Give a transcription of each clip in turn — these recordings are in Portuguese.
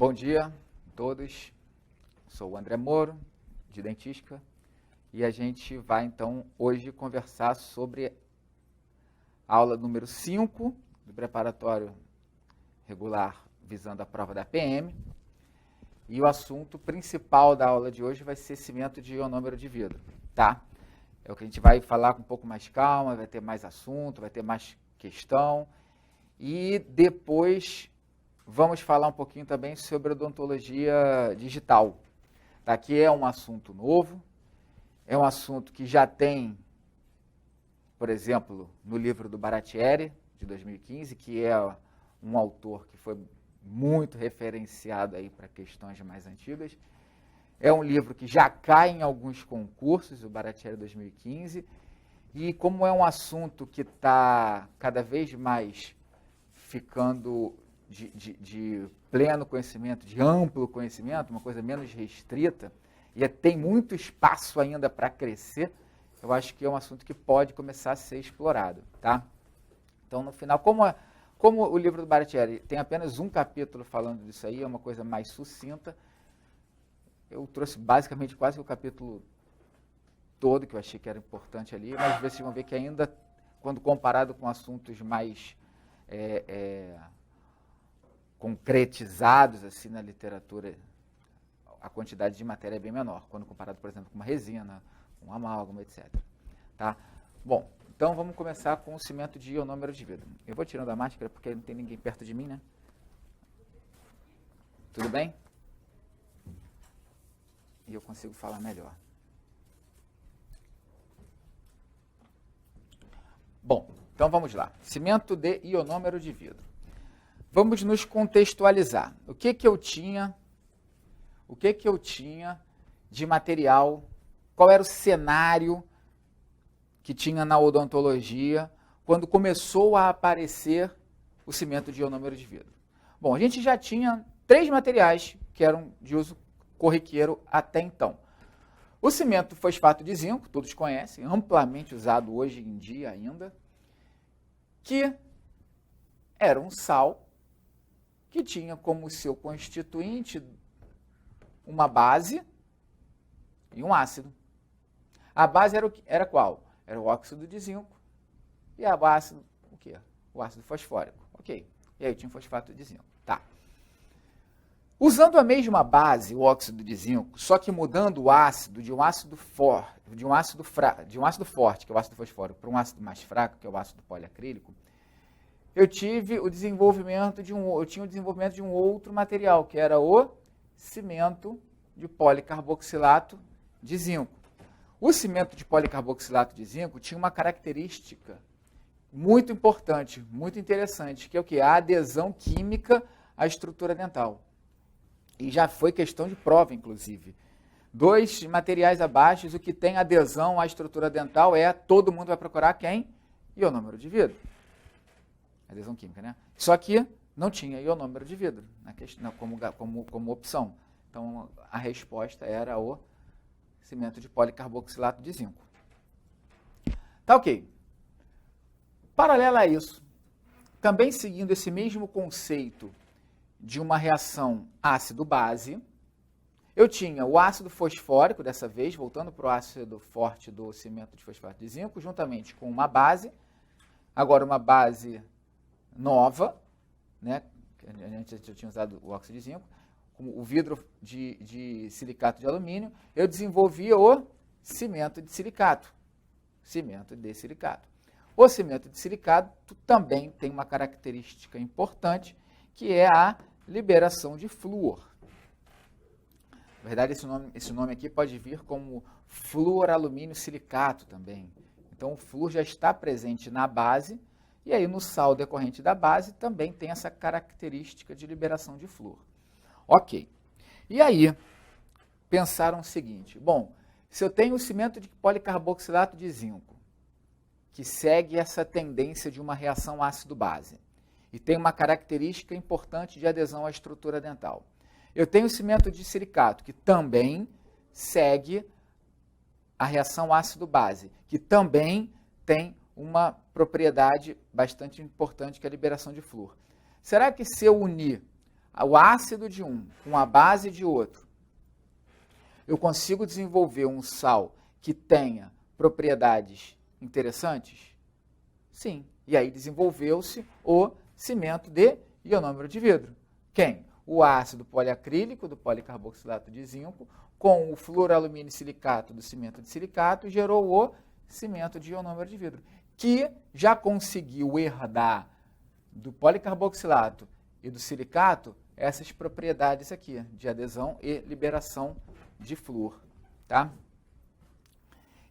Bom dia a todos, sou o André Moro, de Dentística, e a gente vai então hoje conversar sobre a aula número 5 do preparatório regular visando a prova da PM, e o assunto principal da aula de hoje vai ser cimento de ionômero de vidro, tá? É o que a gente vai falar com um pouco mais calma, vai ter mais assunto, vai ter mais questão, e depois vamos falar um pouquinho também sobre odontologia digital, tá? Que é um assunto novo, é um assunto que já tem, por exemplo, no livro do Baratieri, de 2015, que é um autor que foi muito referenciado aí para questões mais antigas. É um livro que já cai em alguns concursos, o Baratieri 2015, e como é um assunto que está cada vez mais ficando de pleno conhecimento, de amplo conhecimento, uma coisa menos restrita, e tem muito espaço ainda para crescer, eu acho que é um assunto que pode começar a ser explorado, tá? Então, no final, como o livro do Baratieri tem apenas um capítulo falando disso aí, é uma coisa mais sucinta, eu trouxe basicamente quase o capítulo todo, que eu achei que era importante ali, mas vocês vão ver que ainda, quando comparado com assuntos mais concretizados assim na literatura, a quantidade de matéria é bem menor, quando comparado, por exemplo, com uma resina, um amálgama, etc. Tá? Bom, então vamos começar com o cimento de ionômero de vidro. Eu vou tirando a máscara porque não tem ninguém perto de mim, né? Tudo bem? E eu consigo falar melhor. Bom, então vamos lá. Cimento de ionômero de vidro. Vamos nos contextualizar. O que eu tinha de material, qual era o cenário que tinha na odontologia quando começou a aparecer o cimento de ionômero de vidro? Bom, a gente já tinha 3 materiais que eram de uso corriqueiro até então. O cimento fosfato de zinco, todos conhecem, amplamente usado hoje em dia ainda, que era um sal que tinha como seu constituinte uma base e um ácido. A base era qual? Era o óxido de zinco e o ácido, o quê? O ácido fosfórico. Ok. E aí tinha o fosfato de zinco. Tá. Usando a mesma base, o óxido de zinco, só que mudando o ácido de um ácido forte, que é o ácido fosfórico, para um ácido mais fraco, que é o ácido poliacrílico, eu tinha o desenvolvimento de um outro material, que era o cimento de policarboxilato de zinco. O cimento de policarboxilato de zinco tinha uma característica muito importante, muito interessante, que é o quê? A adesão química à estrutura dental. E já foi questão de prova, inclusive. 2 materiais abaixo, o que tem adesão à estrutura dental todo mundo vai procurar quem? Ionômero de vidro. Adesão química, né? Só que não tinha ionômero de vidro como opção. Então, a resposta era o cimento de policarboxilato de zinco. Tá ok. Paralelo a isso, também seguindo esse mesmo conceito de uma reação ácido-base, eu tinha o ácido fosfórico, dessa vez, voltando para o ácido forte do cimento de fosfato de zinco, juntamente com uma base, agora uma base nova, né? Antes eu tinha usado o óxido de zinco, o vidro de silicato de alumínio, eu desenvolvia o cimento de silicato. Cimento de silicato. O cimento de silicato também tem uma característica importante, que é a liberação de flúor. Na verdade, esse nome aqui pode vir como fluoralumínio silicato também. Então, o flúor já está presente na base, e aí no sal decorrente da base também tem essa característica de liberação de flúor. Ok. E aí, pensaram o seguinte, bom, se eu tenho o cimento de policarboxilato de zinco, que segue essa tendência de uma reação ácido-base, e tem uma característica importante de adesão à estrutura dental. Eu tenho o cimento de silicato, que também segue a reação ácido-base, que também tem uma propriedade bastante importante, que é a liberação de flúor. Será que se eu unir o ácido de um com a base de outro, eu consigo desenvolver um sal que tenha propriedades interessantes? Sim. E aí desenvolveu-se o cimento de ionômero de vidro. Quem? O ácido poliacrílico do policarboxilato de zinco com o fluoralumínio silicato do cimento de silicato gerou o cimento de ionômero de vidro, que já conseguiu herdar do policarboxilato e do silicato essas propriedades aqui, de adesão e liberação de flúor, tá?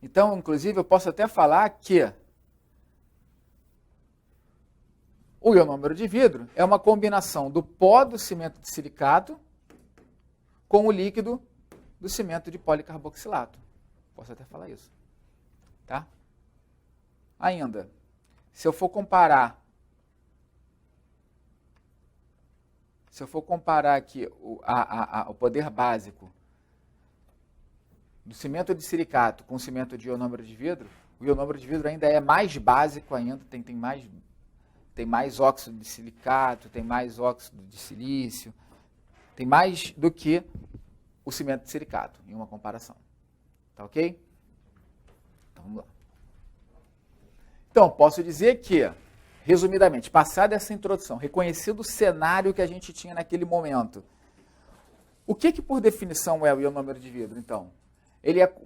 Então, inclusive, eu posso até falar que o ionômero de vidro é uma combinação do pó do cimento de silicato com o líquido do cimento de policarboxilato. Posso até falar isso, tá? Ainda, se eu for comparar aqui o poder básico do cimento de silicato com o cimento de ionômero de vidro, o ionômero de vidro ainda é mais básico ainda, tem mais óxido de silicato, tem mais óxido de silício, tem mais do que o cimento de silicato, em uma comparação. Tá ok? Então, vamos lá. Então, posso dizer que, resumidamente, passada essa introdução, reconhecido o cenário que a gente tinha naquele momento, o que por definição é o ionômero de vidro, então?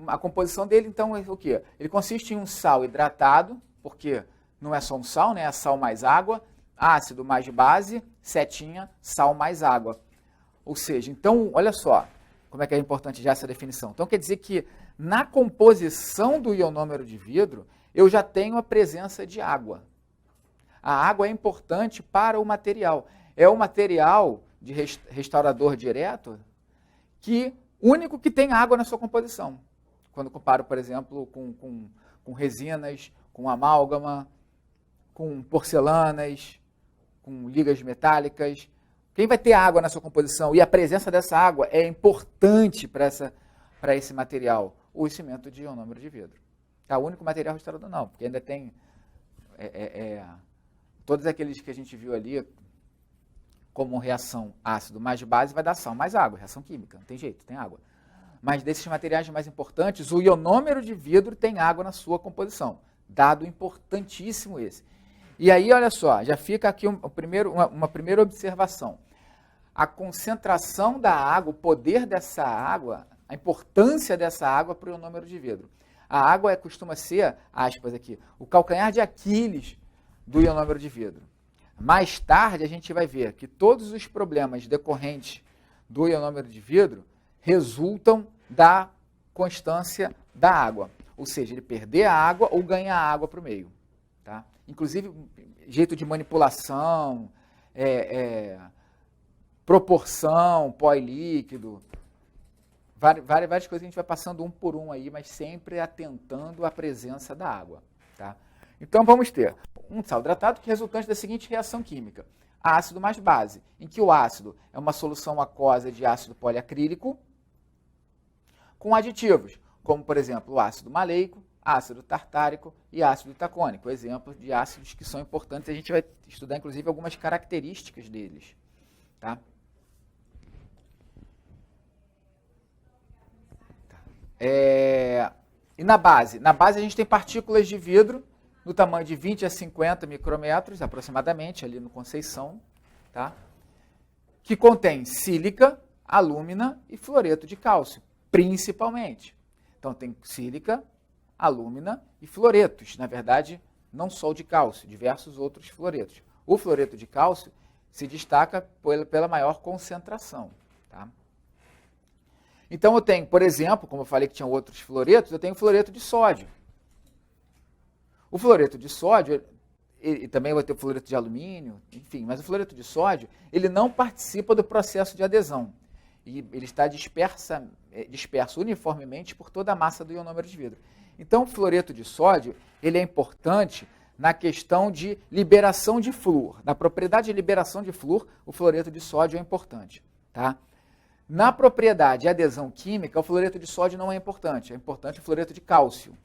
A composição dele, então, é o quê? Ele consiste em um sal hidratado, porque não é só um sal, né? É sal mais água, ácido mais base, setinha, sal mais água. Ou seja, então, olha só como é que é importante já essa definição. Então, quer dizer que na composição do ionômero de vidro, eu já tenho a presença de água. A água é importante para o material. É o material de restaurador direto único que tem água na sua composição. Quando comparo, por exemplo, com resinas, com amálgama, com porcelanas, com ligas metálicas. Quem vai ter água na sua composição? E a presença dessa água é importante para esse material, o cimento de ionômero de vidro. Tá? O único material restaurador não, porque ainda tem todos aqueles que a gente viu ali, como reação ácido mais base, vai dar sal mais água, reação química, não tem jeito, tem água. Mas desses materiais mais importantes, o ionômero de vidro tem água na sua composição. Dado importantíssimo esse. E aí, olha só, já fica aqui uma primeira observação. A concentração da água, o poder dessa água, a importância dessa água para o ionômero de vidro. A água costuma ser, aspas aqui, o calcanhar de Aquiles do ionômero de vidro. Mais tarde, a gente vai ver que todos os problemas decorrentes do ionômero de vidro resultam da constância da água. Ou seja, ele perder a água ou ganhar água para o meio. Tá? Inclusive, jeito de manipulação, proporção, pó e líquido, várias coisas que a gente vai passando um por um aí, mas sempre atentando à presença da água. Tá? Então, vamos ter um sal hidratado que é resultante da seguinte reação química. Ácido mais base, em que o ácido é uma solução aquosa de ácido poliacrílico com aditivos, como, por exemplo, o ácido maleico, ácido tartárico e ácido itacônico. Exemplos de ácidos que são importantes. A gente vai estudar, inclusive, algumas características deles. Tá? E na base? Na base a gente tem partículas de vidro no tamanho de 20 a 50 micrômetros, aproximadamente, ali no Conceição, tá? Que contém sílica, alúmina e fluoreto de cálcio, principalmente. Então, tem sílica, alúmina e fluoretos. Na verdade, não só o de cálcio, diversos outros fluoretos. O fluoreto de cálcio se destaca pela maior concentração. Tá? Então, eu tenho, por exemplo, como eu falei que tinha outros fluoretos, eu tenho fluoreto de sódio. O fluoreto de sódio, e também vai ter o fluoreto de alumínio, enfim, mas o fluoreto de sódio, ele não participa do processo de adesão. E ele está disperso uniformemente por toda a massa do ionômero de vidro. Então, o fluoreto de sódio, ele é importante na questão de liberação de flúor. Na propriedade de liberação de flúor, o fluoreto de sódio é importante. Tá? Na propriedade de adesão química, o fluoreto de sódio não é importante. É importante o fluoreto de cálcio.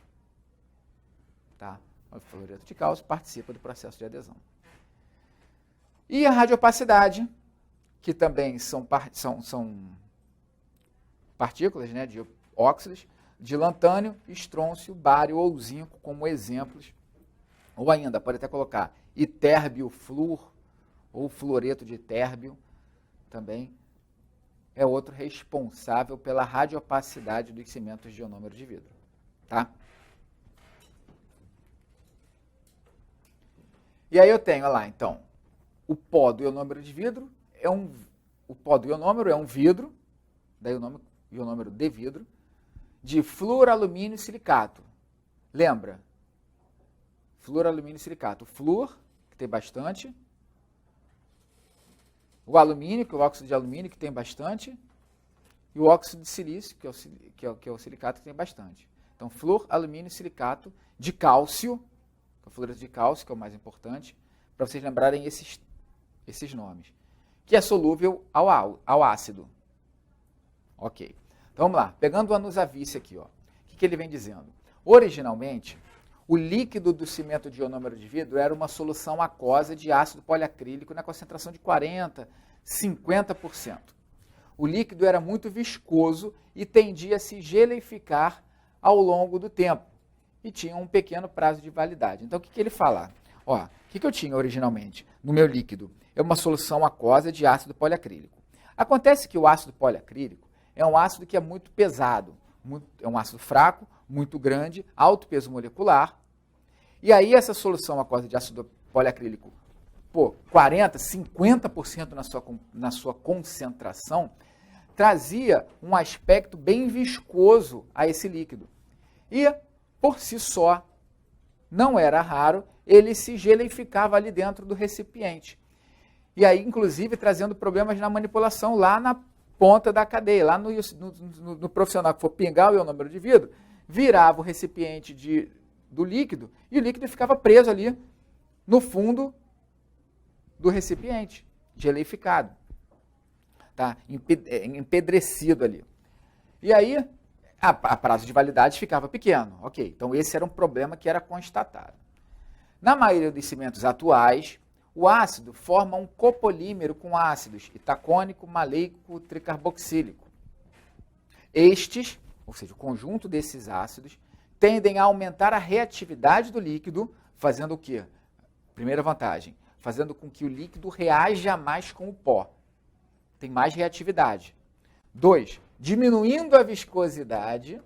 Tá? O fluoreto de cálcio participa do processo de adesão. E a radiopacidade, que também são partículas, né, de óxidos, de lantânio, estrôncio, bário ou zinco como exemplos. Ou ainda, pode até colocar itérbio flúor, ou fluoreto de itérbio, também é outro responsável pela radiopacidade dos cimentos de ionômero de vidro. Tá? E aí eu tenho, olha lá, então, o pó do ionômero de vidro o pó do ionômero é um vidro, daí o ionômero de vidro, de fluoralumínio e silicato. Lembra? Fluoralumínio e silicato. O flúor, que tem bastante. O alumínio, que é o óxido de alumínio, que tem bastante. E o óxido de silício, que é o silicato, que tem bastante. Então, flúor, alumínio e silicato de cálcio, o fluoreto de cálcio, que é o mais importante, para vocês lembrarem esses nomes, que é solúvel ao ácido. Ok. Então, vamos lá. Pegando o Anusavice aqui, ó. O que ele vem dizendo? Originalmente, o líquido do cimento de ionômero de vidro era uma solução aquosa de ácido poliacrílico na concentração de 40%, 50%. O líquido era muito viscoso e tendia a se geleificar ao longo do tempo e tinha um pequeno prazo de validade. Então, o que ele fala? Ó, o que eu tinha originalmente no meu líquido? É uma solução aquosa de ácido poliacrílico. Acontece que o ácido poliacrílico é um ácido que é muito pesado, é um ácido fraco, muito grande, alto peso molecular. E aí essa solução aquosa de ácido poliacrílico, 40%, 50% na sua concentração, trazia um aspecto bem viscoso a esse líquido. E, por si só, não era raro, ele se geleificava ali dentro do recipiente. E aí, inclusive, trazendo problemas na manipulação lá na ponta da cadeia, lá no profissional que for pingar o ionômero de vidro, virava o recipiente do líquido e o líquido ficava preso ali no fundo do recipiente, geleificado, tá? Empedrecido ali. E aí, a prazo de validade ficava pequeno. Ok, então esse era um problema que era constatado. Na maioria dos cimentos atuais, o ácido forma um copolímero com ácidos itacônico, maleico, tricarboxílico. Estes, ou seja, o conjunto desses ácidos, tendem a aumentar a reatividade do líquido, fazendo o quê? Primeira vantagem, fazendo com que o líquido reaja mais com o pó. Tem mais reatividade. 2, diminuindo a viscosidade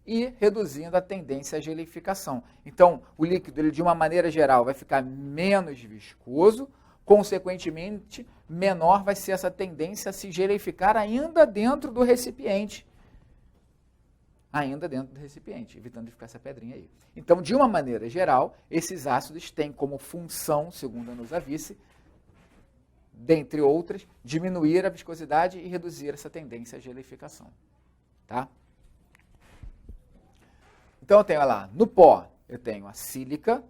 e reduzindo a tendência à geleificação. Então, o líquido, ele, de uma maneira geral, vai ficar menos viscoso, consequentemente, menor vai ser essa tendência a se geleificar ainda dentro do recipiente. Evitando de ficar essa pedrinha aí. Então, de uma maneira geral, esses ácidos têm como função, segundo a Anusavice, dentre outras, diminuir a viscosidade e reduzir essa tendência à geleificação. Tá? Então, eu tenho lá, no pó, eu tenho a sílica,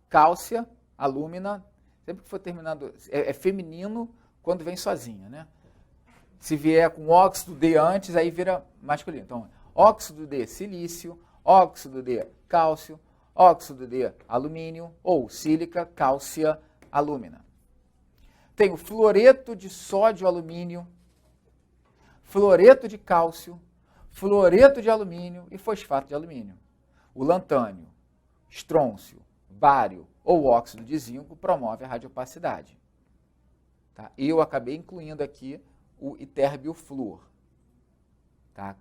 cálcia, alúmina, sempre que for terminando, é feminino quando vem sozinha, né? Se vier com óxido de antes, aí vira masculino. Então, óxido de silício, óxido de cálcio, óxido de alumínio, ou sílica, cálcia, alúmina. Tenho fluoreto de sódio alumínio, fluoreto de cálcio, fluoreto de alumínio e fosfato de alumínio. O lantânio, estrôncio, bário ou óxido de zinco promove a radiopacidade. Tá? E eu acabei incluindo aqui o itérbio flúor. Tá?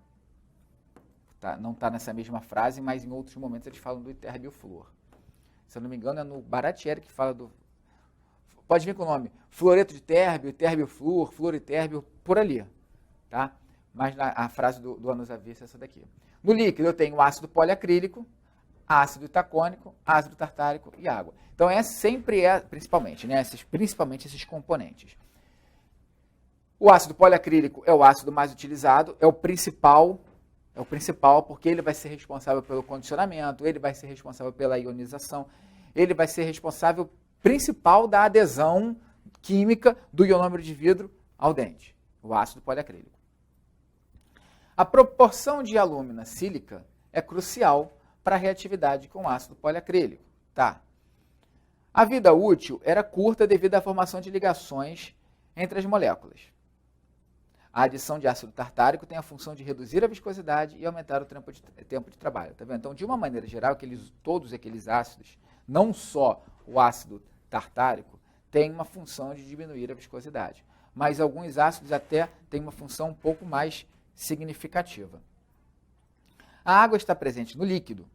Não está nessa mesma frase, mas em outros momentos eles falam do itérbio flúor. Se eu não me engano, é no Baratieri que fala do... Pode vir com o nome fluoreto de térbio, itérbio flúor, fluoritérbio, por ali. Tá? Mas a frase do Anusavice é essa daqui. No líquido eu tenho ácido poliacrílico, ácido itacônico, ácido tartárico e água. Então, principalmente esses componentes. O ácido poliacrílico é o ácido mais utilizado, é o principal porque ele vai ser responsável pelo condicionamento, ele vai ser responsável pela ionização, ele vai ser responsável principal da adesão química do ionômero de vidro ao dente, o ácido poliacrílico. A proporção de alúmina sílica é crucial para a reatividade com ácido poliacrílico. Tá? A vida útil era curta devido à formação de ligações entre as moléculas. A adição de ácido tartárico tem a função de reduzir a viscosidade e aumentar o tempo de trabalho. Tá vendo? Então, de uma maneira geral, todos aqueles ácidos, não só o ácido tartárico, têm uma função de diminuir a viscosidade. Mas alguns ácidos até têm uma função um pouco mais significativa. A água está presente no líquido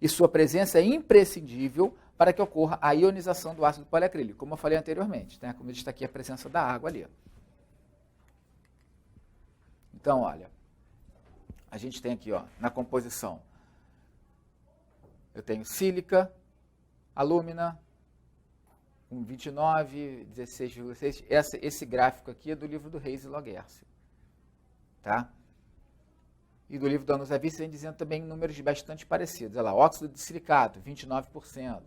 e sua presença é imprescindível para que ocorra a ionização do ácido poliacrílico, como eu falei anteriormente, né? Como eu destaquei a presença da água ali. Então, olha, a gente tem aqui, ó, na composição, eu tenho sílica, alúmina, com 29, 16,6. Esse gráfico aqui é do livro do Reis e Laguerce, tá? E do livro da Anusavice vem dizendo também números bastante parecidos. Olha lá, óxido de silicato, 29%.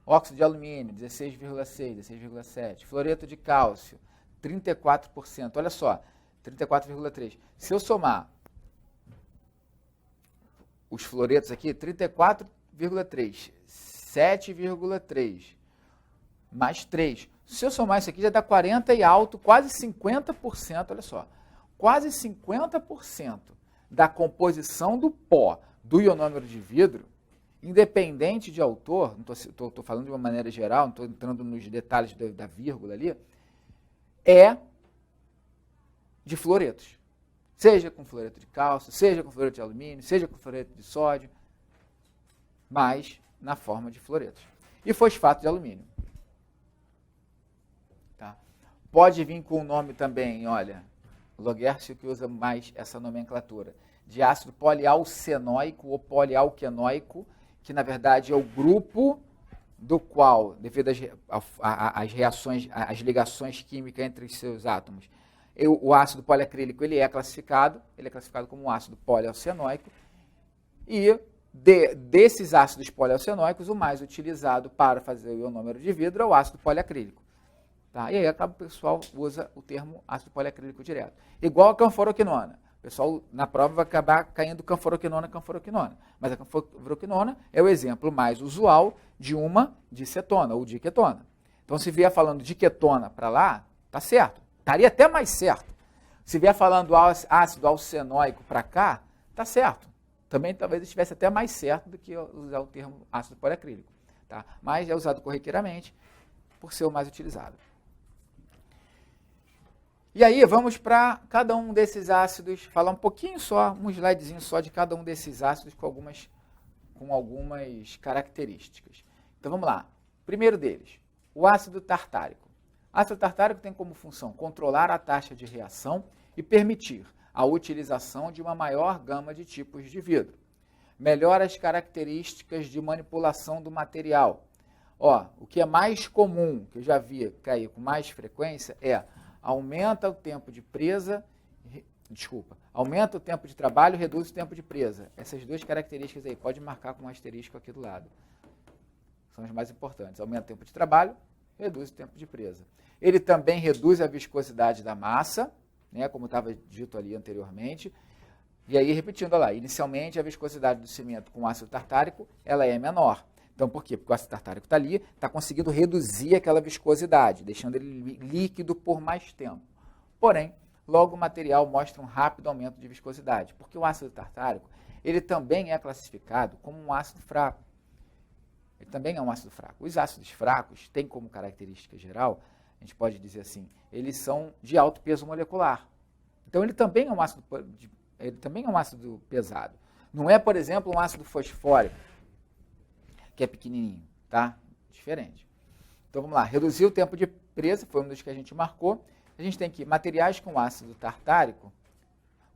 Óxido de alumínio, 16,6, 16,7. Fluoreto de cálcio, 34%. Olha só, 34,3. Se eu somar os fluoretos aqui, 34,3, 7,3, mais 3. Se eu somar isso aqui, já dá 40 e alto, quase 50%, olha só. Quase 50% da composição do pó do ionômero de vidro, independente de autor, não estou falando de uma maneira geral, não estou entrando nos detalhes da vírgula ali, é de fluoretos. Seja com fluoreto de cálcio, seja com fluoreto de alumínio, seja com fluoreto de sódio, mas na forma de fluoretos. E fosfato de alumínio. Tá? Pode vir com o nome também, olha, Laguerce que usa mais essa nomenclatura, de ácido polialcenóico ou polialquenóico, que na verdade é o grupo do qual, devido às reações, às ligações químicas entre os seus átomos, o ácido poliacrílico ele é classificado como um ácido polialcenóico, e desses ácidos polialcenóicos, o mais utilizado para fazer o ionômero de vidro é o ácido poliacrílico. Tá? E aí acaba, o pessoal usa o termo ácido poliacrílico direto. Igual a canforoquinona. O pessoal na prova vai acabar caindo canforoquinona. Mas a canforoquinona é o exemplo mais usual de uma dicetona ou diquetona. Então, se vier falando de ketona para lá, tá certo. Estaria até mais certo. Se vier falando ácido alcenóico para cá, tá certo. Também talvez estivesse até mais certo do que usar o termo ácido poliacrílico. Tá? Mas é usado corriqueiramente por ser o mais utilizado. E aí, vamos para cada um desses ácidos, falar um pouquinho só, um slidezinho só de cada um desses ácidos com algumas características. Então, vamos lá. Primeiro deles, o ácido tartárico. O ácido tartárico tem como função controlar a taxa de reação e permitir a utilização de uma maior gama de tipos de vidro. Melhora as características de manipulação do material. Ó, o que é mais comum, que eu já vi cair com mais frequência, é aumenta o tempo de trabalho, reduz o tempo de presa. Essas duas características aí, pode marcar com um asterisco aqui do lado. São as mais importantes. Aumenta o tempo de trabalho, reduz o tempo de presa. Ele também reduz a viscosidade da massa, né, como estava dito ali anteriormente. E aí, repetindo, olha lá, inicialmente a viscosidade do cimento com ácido tartárico ela é menor. Então, por quê? Porque o ácido tartárico está ali, está conseguindo reduzir aquela viscosidade, deixando ele líquido por mais tempo. Porém, logo o material mostra um rápido aumento de viscosidade, porque o ácido tartárico ele também é classificado como um ácido fraco. Ele também é um ácido fraco. Os ácidos fracos têm como característica geral, a gente pode dizer assim, eles são de alto peso molecular. Então, ele também é um ácido pesado. Não é, por exemplo, um ácido fosfórico, que é pequenininho, tá? Diferente. Então, vamos lá. Reduzir o tempo de presa, foi um dos que a gente marcou. A gente tem aqui materiais com ácido tartárico,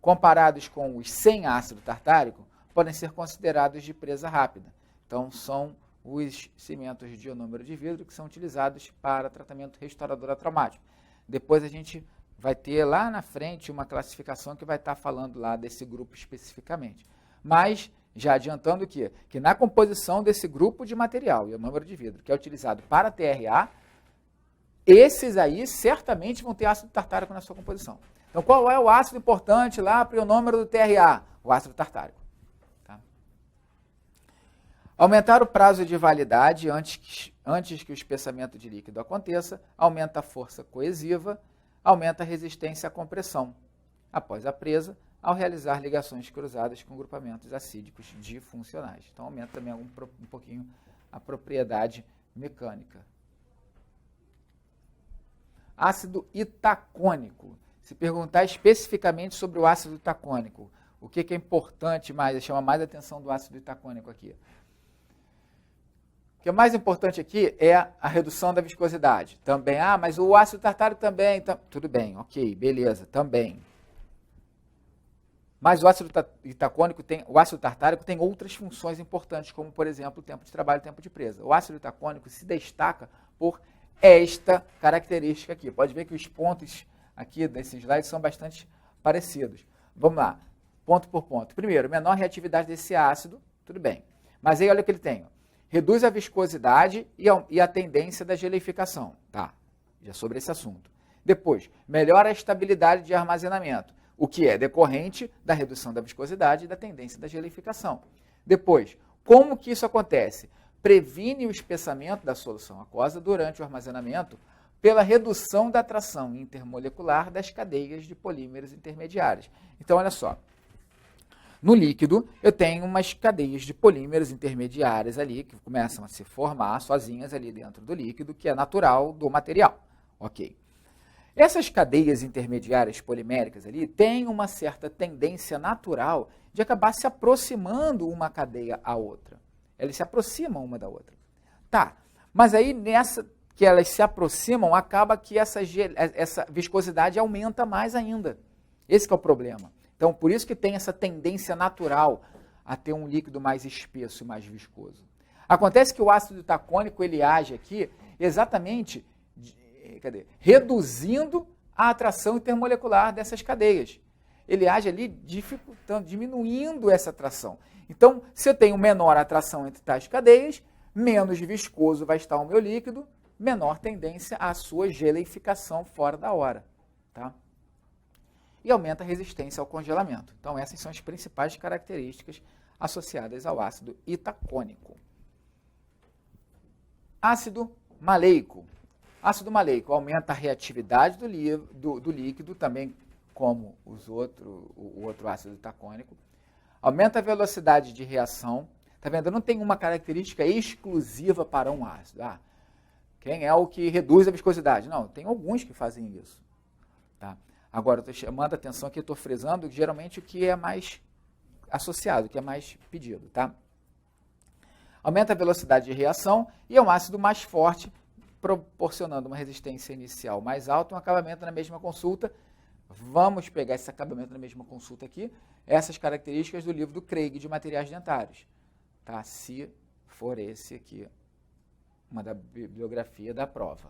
comparados com os sem ácido tartárico, podem ser considerados de presa rápida. Então, são os cimentos de ionômero de vidro que são utilizados para tratamento restaurador atraumático. Depois a gente vai ter lá na frente uma classificação que vai estar falando lá desse grupo especificamente. Mas, já adiantando que na composição desse grupo de material, ionômero de vidro, que é utilizado para TRA, esses aí certamente vão ter ácido tartárico na sua composição. Então, qual é o ácido importante lá para o ionômero do TRA? O ácido tartárico. Tá? Aumentar o prazo de validade antes que o espessamento de líquido aconteça, aumenta a força coesiva, aumenta a resistência à compressão, após a presa, ao realizar ligações cruzadas com grupamentos acídicos difuncionais. Então, aumenta também um pouquinho a propriedade mecânica. Ácido itacônico. Se perguntar especificamente sobre o ácido itacônico, o que é importante mais, chama mais a atenção do ácido itacônico aqui? O que é mais importante aqui é a redução da viscosidade. Também, mas o ácido tartárico também, tudo bem, ok, beleza, também. Mas o ácido itacônico o ácido tartárico tem outras funções importantes, como, por exemplo, o tempo de trabalho e o tempo de presa. O ácido itacônico se destaca por esta característica aqui. Pode ver que os pontos aqui desse slide são bastante parecidos. Vamos lá, ponto por ponto. Primeiro, menor reatividade desse ácido, tudo bem. Mas aí olha o que ele tem. Reduz a viscosidade e a tendência da geleificação. Tá, já sobre esse assunto. Depois, melhora a estabilidade de armazenamento, o que é decorrente da redução da viscosidade e da tendência da geleificação. Depois, como que isso acontece? Previne o espessamento da solução aquosa durante o armazenamento pela redução da atração intermolecular das cadeias de polímeros intermediários. Então, olha só. No líquido, eu tenho umas cadeias de polímeros intermediárias ali, que começam a se formar sozinhas ali dentro do líquido, que é natural do material. Ok. Essas cadeias intermediárias poliméricas ali têm uma certa tendência natural de acabar se aproximando uma cadeia à outra. Elas se aproximam uma da outra. Tá, mas aí nessa que elas se aproximam, acaba que essa viscosidade aumenta mais ainda. Esse que é o problema. Então, por isso que tem essa tendência natural a ter um líquido mais espesso e mais viscoso. Acontece que o ácido itacônico, ele age aqui exatamente reduzindo a atração intermolecular dessas cadeias. Ele age ali dificultando, diminuindo essa atração. Então, se eu tenho menor atração entre tais cadeias, menos viscoso vai estar o meu líquido, menor tendência à sua geleificação fora da hora. Tá? E aumenta a resistência ao congelamento. Então, essas são as principais características associadas ao ácido itacônico. Ácido maleico. Ácido maleico aumenta a reatividade do líquido, também como o outro ácido itacônico. Aumenta a velocidade de reação. Está vendo? Não tem uma característica exclusiva para um ácido. Quem é o que reduz a viscosidade? Não, tem alguns que fazem isso. Tá? Agora, estou chamando a atenção aqui, estou frisando geralmente o que é mais associado, o que é mais pedido. Tá? Aumenta a velocidade de reação e é um ácido mais forte, proporcionando uma resistência inicial mais alta, um acabamento na mesma consulta. Vamos pegar esse acabamento na mesma consulta aqui, essas características do livro do Craig de materiais dentários. Tá? Se for esse aqui, uma da bibliografia da prova.